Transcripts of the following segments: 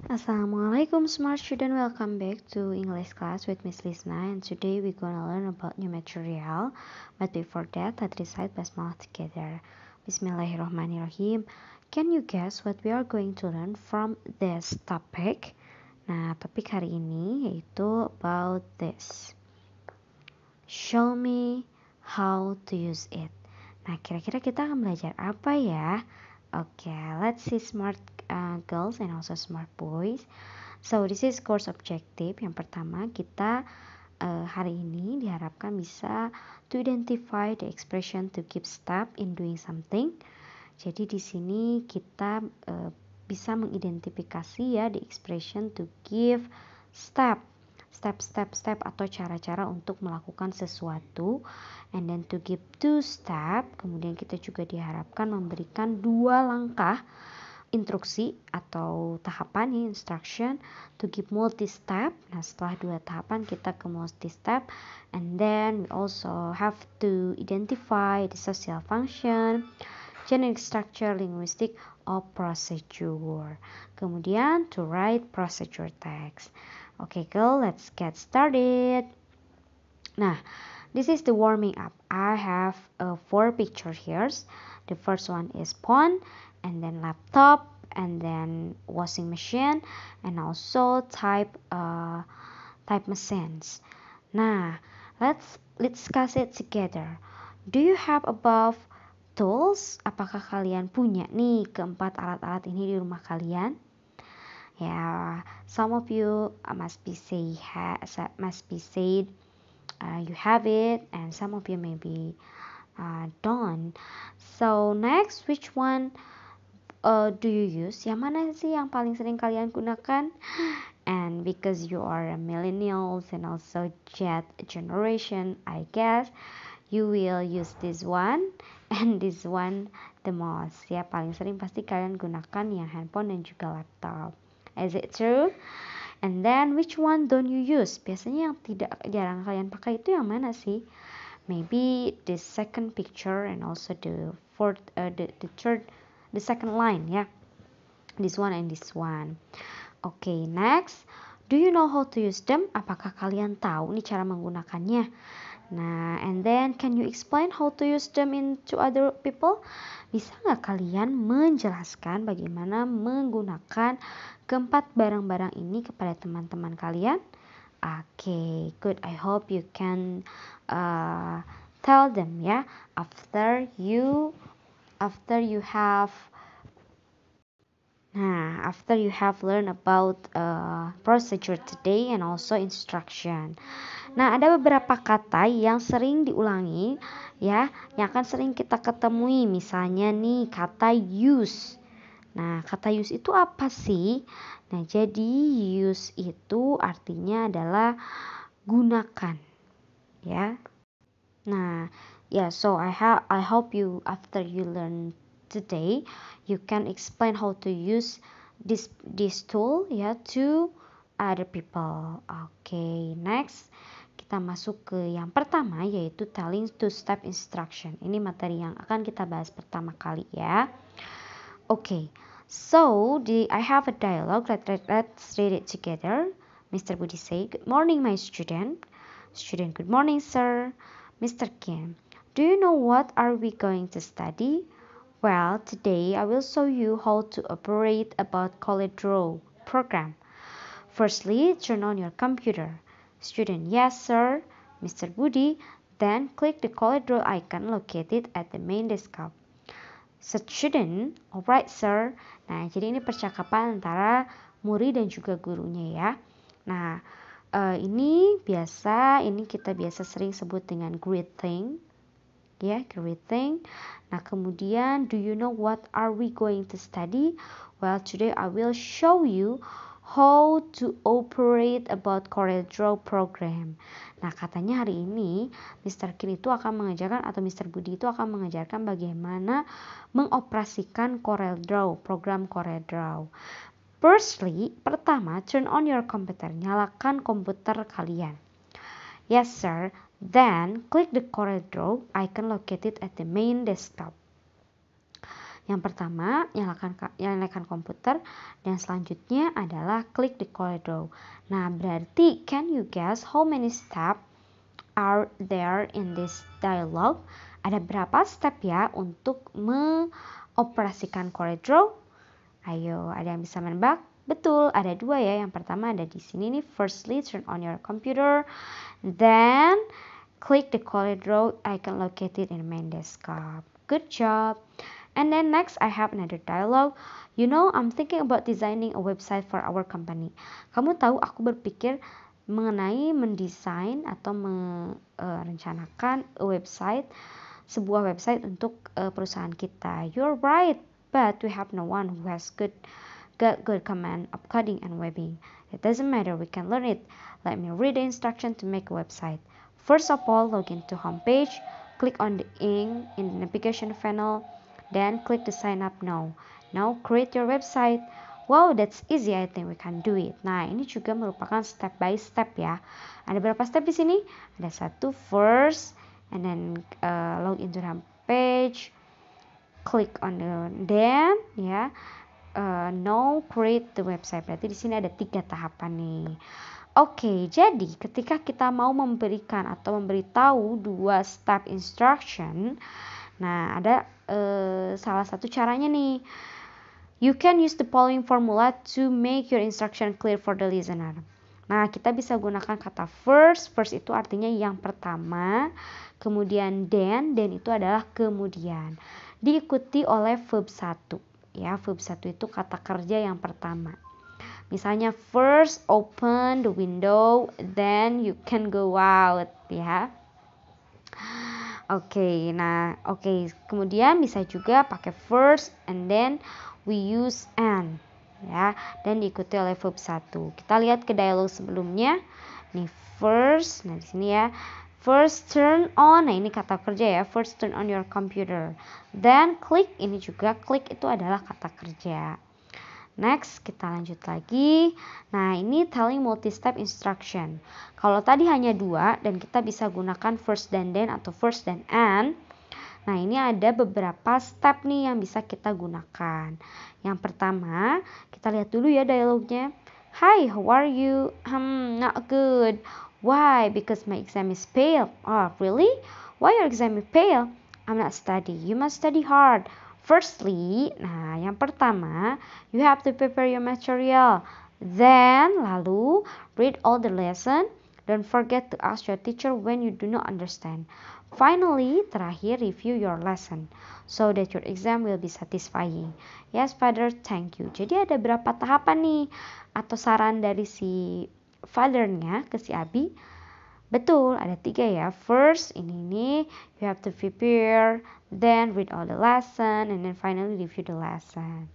Assalamualaikum smart student, welcome back to English class with Miss Lisna, and today we're gonna learn about new material. But before that, let's recite basmalah together. Bismillahirrahmanirrahim. Can you guess what we are going to learn from this topic? Nah, topik hari ini yaitu about this. Show me how to use it. Nah, kira-kira kita akan belajar apa ya? Let's see smart girls and also smart boys. So this is course objective. Yang pertama kita hari ini diharapkan bisa to identify the expression to give step in doing something. Jadi di sini kita bisa mengidentifikasi ya the expression to give step atau cara-cara untuk melakukan sesuatu, and then to give two step. Kemudian kita juga diharapkan memberikan 2 langkah instruksi atau tahapan ya, instruction to give multi step. Nah, setelah 2 tahapan kita ke multi step, and then we also have to identify the social function, generic structure, linguistic, or procedure. Kemudian to write procedure text. Okay, girl, let's get started. Nah, this is the warming up. I have 4 pictures here. The first one is phone, and then laptop, and then washing machine, and also type machines. Nah, let's discuss it together. Do you have above tools? Apakah kalian punya nih keempat alat-alat ini di rumah kalian? Yeah, some of you must be said you have it, and some of you maybe don't. So next, which one do you use? Yang mana sih yang paling sering kalian gunakan? And because you are a millennials and also Z generation, I guess you will use this one and this one the most. Ya, paling sering pasti kalian gunakan yang handphone dan juga laptop. Is it true? And then which one don't you use? Biasanya yang jarang kalian pakai itu yang mana sih? Maybe the second picture and also the second line ya. This one and this one. Okay, next. Do you know how to use them? Apakah kalian tahu nih cara menggunakannya? Nah, and then can you explain how to use them to other people? Bisa nggak kalian menjelaskan bagaimana menggunakan keempat barang-barang ini kepada teman-teman kalian? Okay, good. I hope you can tell them ya after you have learned about procedure today and also instruction. Nah, ada beberapa kata yang sering diulangi ya, yang akan sering kita ketemui. Misalnya nih kata use. Nah, kata use itu apa sih? Nah, jadi use itu artinya adalah gunakan ya. Nah, so I hope you after you learn today you can explain how to use this tool ya to other people. Okay, next kita masuk ke yang pertama yaitu telling two step instruction. Ini materi yang akan kita bahas pertama kali ya. Okay, so I have a dialogue. Let's read it together. Mr. Budi say, "Good morning, my student." Student, "Good morning, sir." Mr. Kim, "Do you know what are we going to study?" "Well, today I will show you how to operate about CorelDRAW program. Firstly, turn on your computer." Student, "Yes, sir." Mr. Budi, "Then click the CorelDRAW icon located at the main desktop." Student, "Alright, sir." Nah, jadi ini percakapan antara murid dan juga gurunya ya. Nah, ini kita biasa sering sebut dengan greeting. Ya, greeting. Nah, kemudian, do you know what are we going to study? Well, today I will show you how to operate about CorelDRAW program. Nah, katanya hari ini Mr. Kim itu akan mengajarkan atau Mr. Budi itu akan mengajarkan bagaimana mengoperasikan CorelDRAW, program CorelDRAW. Firstly, pertama, turn on your computer, nyalakan komputer kalian. Yes, sir. Then, click the CorelDRAW icon located at the main desktop. Yang pertama, nyalakan komputer, dan selanjutnya adalah klik the CorelDRAW. Nah, berarti can you guess how many steps are there in this dialog? Ada berapa step ya untuk mengoperasikan CorelDRAW? Ayo, ada yang bisa menebak? Betul, ada 2 ya. Yang pertama ada di sini nih, firstly turn on your computer, then click the CorelDRAW icon located in main desktop. Good job. And then next I have another dialogue. You know, I'm thinking about designing a website for our company. Kamu tahu aku berpikir mengenai mendesain atau merencanakan sebuah website untuk perusahaan kita. You're right, but we have no one who has got good command of coding and webbing. It doesn't matter, we can learn it. Let me read the instruction to make a website. First of all, log into homepage, click on the ink in the navigation panel, then click the sign up now. Now create your website. Wow, that's easy, I think we can do it. Nah, ini juga merupakan step by step ya. Ada berapa step di sini? Ada 1, first, and then log into the homepage, click on the then ya. Now create the website. Berarti di sini ada 3 tahapan nih. Oke, jadi ketika kita mau memberikan atau memberitahu 2 step instruction, nah ada salah satu caranya nih. You can use the following formula to make your instruction clear for the listener. Nah, kita bisa gunakan kata first. First itu artinya yang pertama. Kemudian then itu adalah kemudian. Diikuti oleh verb 1. Ya, verb 1 itu kata kerja yang pertama. Misalnya first open the window, then you can go out, ya. Oke, kemudian bisa juga pakai first and then we use and, ya, dan diikuti oleh verb 1. Kita lihat ke dialog sebelumnya. Nih first, nah di sini ya. First turn on, nah ini kata kerja ya. First turn on your computer. Then click, ini juga click itu adalah kata kerja. Next, kita lanjut lagi. Nah, ini telling multi-step instruction. Kalau tadi hanya 2 dan kita bisa gunakan first dan then atau first dan and. Nah, ini ada beberapa step nih yang bisa kita gunakan. Yang pertama, kita lihat dulu ya dialognya. Hi, how are you? Not good. Why? Because my exam is pale. Oh, really? Why your exam is pale? I'm not study. You must study hard. Firstly, nah yang pertama, you have to prepare your material. Then, lalu, read all the lesson. Don't forget to ask your teacher when you do not understand. Finally, terakhir, review your lesson so that your exam will be satisfying. Yes, Father, thank you. Jadi ada berapa tahapan nih? Atau saran dari si fathernya ke si Abi? Betul, ada 3 ya. First, ini you have to prepare, then read all the lesson, and then finally review the lesson.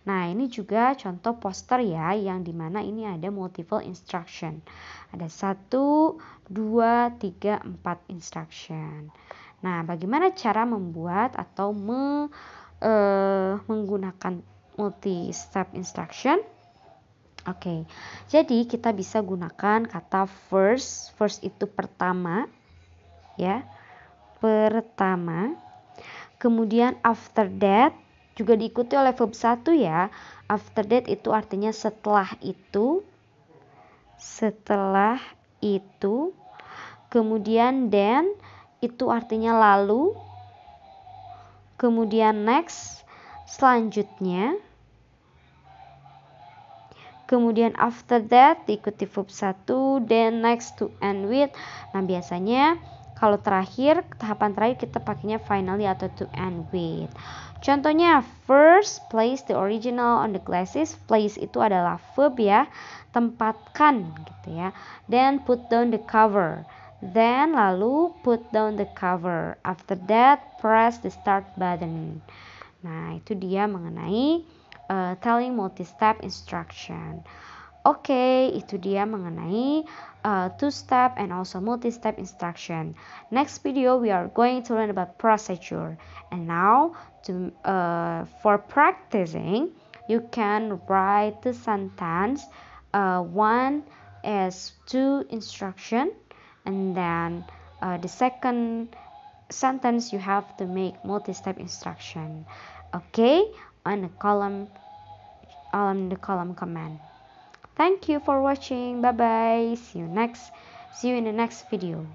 Nah, ini juga contoh poster ya, yang dimana ini ada multiple instruction. Ada 1, 2, 3, 4 instruction. Nah, bagaimana cara membuat atau menggunakan multi-step instruction? Oke, jadi kita bisa gunakan kata first. First itu pertama, ya, pertama. Kemudian after that juga diikuti oleh verb 1 ya. After that itu artinya setelah itu. Setelah itu. Kemudian then itu artinya lalu. Kemudian next, selanjutnya. Kemudian after that diikuti verb 1, then next to end with. Nah, biasanya kalau terakhir, tahapan terakhir kita pakainya finally atau to end with. Contohnya, first place the original on the glasses. Place itu adalah verb ya, tempatkan gitu ya. Then put down the cover. Then lalu put down the cover. After that press the start button. Nah, itu dia mengenai telling multi-step instruction. Oke, itu dia mengenai two-step and also multi-step instruction. Next video we are going to learn about procedure. And now for practicing, you can write the sentence. One is two instruction, and then the second sentence you have to make multi-step instruction. Okay, on the column comment. Thank you for watching. Bye bye. See you in the next video.